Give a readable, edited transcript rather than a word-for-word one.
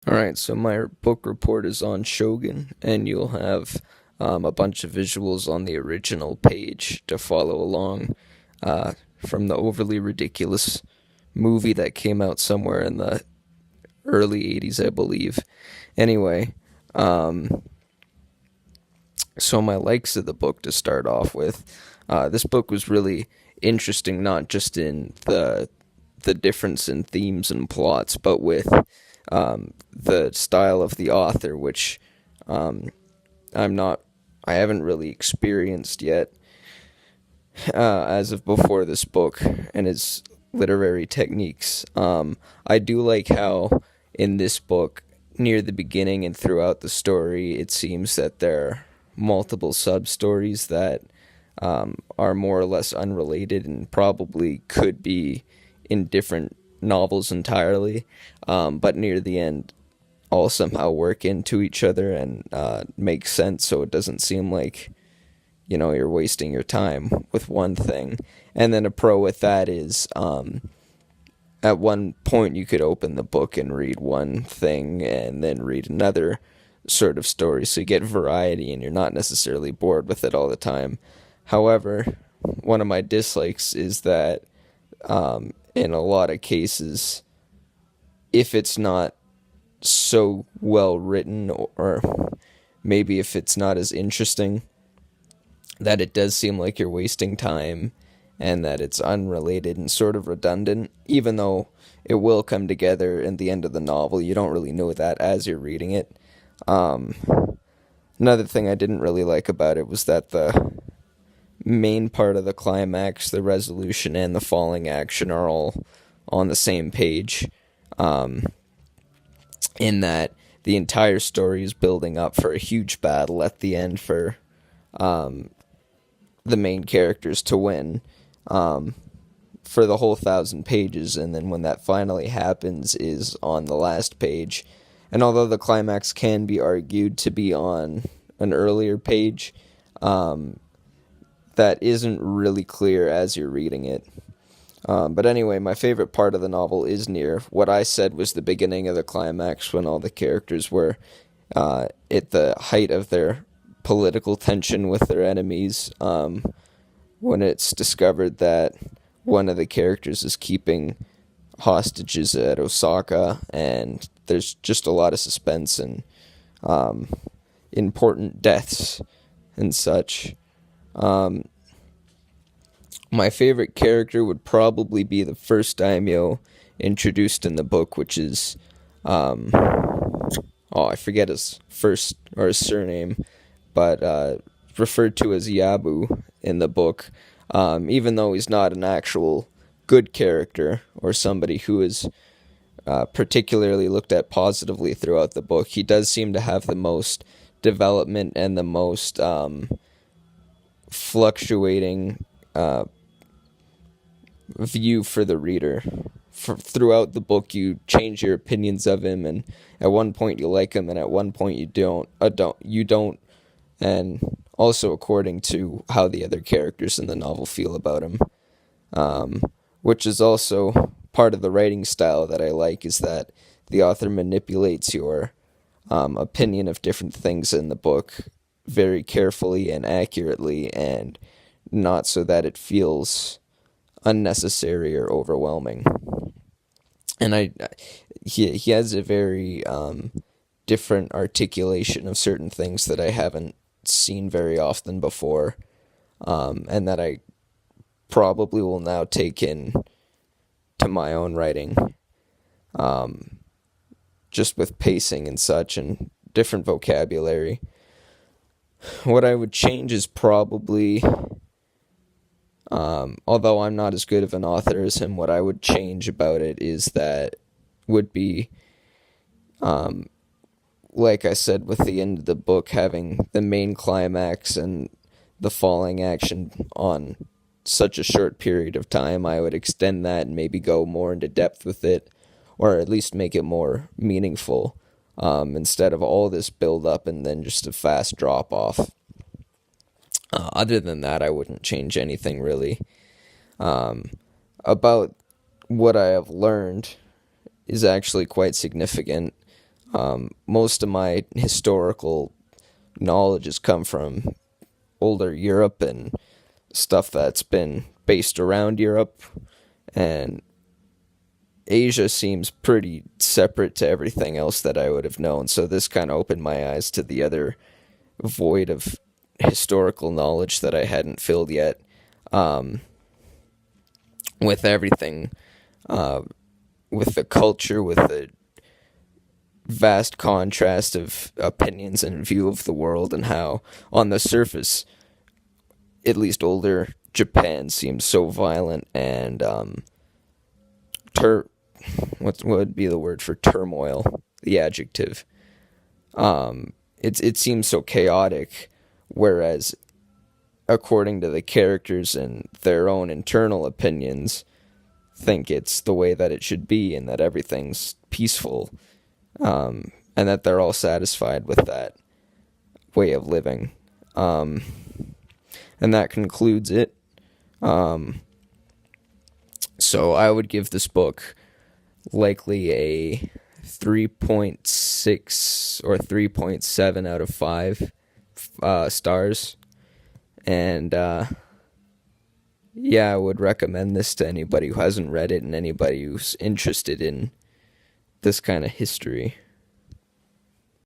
Alright, so my book report is on Shogun, and you'll have a bunch of visuals on the original page to follow along from the overly ridiculous movie that came out somewhere in the early 80s, I believe. Anyway, um, so my likes of the book to start off with. This book was really interesting, not just in the difference in themes and plots, but with the style of the author, which um, I'm not, I haven't really experienced yet as of before this book, and his literary techniques. I do like how in this book, near the beginning and throughout the story, it seems that there are multiple sub stories that are more or less unrelated and probably could be in different novels entirely, but near the end, all somehow work into each other and make sense, so it doesn't seem like you're wasting your time with one thing. And then a pro with that is at one point you could open the book and read one thing and then read another sort of story, so you get variety and you're not necessarily bored with it all the time. However, one of my dislikes is that in a lot of cases, if it's not so well written, or maybe if it's not as interesting, that it does seem like you're wasting time and that it's unrelated and sort of redundant, even though it will come together in the end of the novel. You don't really know that as you're reading it. Um, Another thing I didn't really like about it was that the main part of the climax, the resolution, and the falling action are all on the same page. Um, in that the entire story is building up for a huge battle at the end for the main characters to win for the whole 1,000 pages, and then when that finally happens is on the last page. And although the climax can be argued to be on an earlier page, that isn't really clear as you're reading it. But anyway, my favorite part of the novel is near what I said was the beginning of the climax, when all the characters were at the height of their political tension with their enemies, when it's discovered that one of the characters is keeping hostages at Osaka, and there's just a lot of suspense and important deaths and such. Um, my favorite character would probably be the first daimyo introduced in the book, which is I forget his first or his surname, but referred to as Yabu in the book. Even though he's not an actual good character or somebody who is particularly looked at positively throughout the book, he does seem to have the most development and the most fluctuating view for the reader. Throughout the book, you change your opinions of him, and at one point you like him, and at one point you don't, and also according to how the other characters in the novel feel about him, which is also part of the writing style that I like, is that the author manipulates your opinion of different things in the book very carefully and accurately, and not so that it feels unnecessary or overwhelming. And he has a very different articulation of certain things that I haven't seen very often before, and that I probably will now take in to my own writing, just with pacing and such and different vocabulary. What I would change is probably, although I'm not as good of an author as him, what I would change about it is that would be, like I said, with the end of the book having the main climax and the falling action on such a short period of time, I would extend that and maybe go more into depth with it, or at least make it more meaningful, instead of all this build up and then just a fast drop off. Other than that, I wouldn't change anything really. About what I have learned is actually quite significant. Most of my historical knowledge has come from older Europe and stuff that's been based around Europe, and Asia seems pretty separate to everything else that I would have known. So this kind of opened my eyes to the other void of historical knowledge that I hadn't filled yet. Um, with everything, uh, with the culture, with the vast contrast of opinions and view of the world, and how on the surface, at least older Japan seems so violent and tur what would be the word for turmoil? The adjective. It seems so chaotic, whereas according to the characters and their own internal opinions, think it's the way that it should be and that everything's peaceful, and that they're all satisfied with that way of living. Um, and that concludes it. Um, so I would give this book likely a 3.6 or 3.7 out of 5 stars. And yeah, I would recommend this to anybody who hasn't read it and anybody who's interested in this kind of history.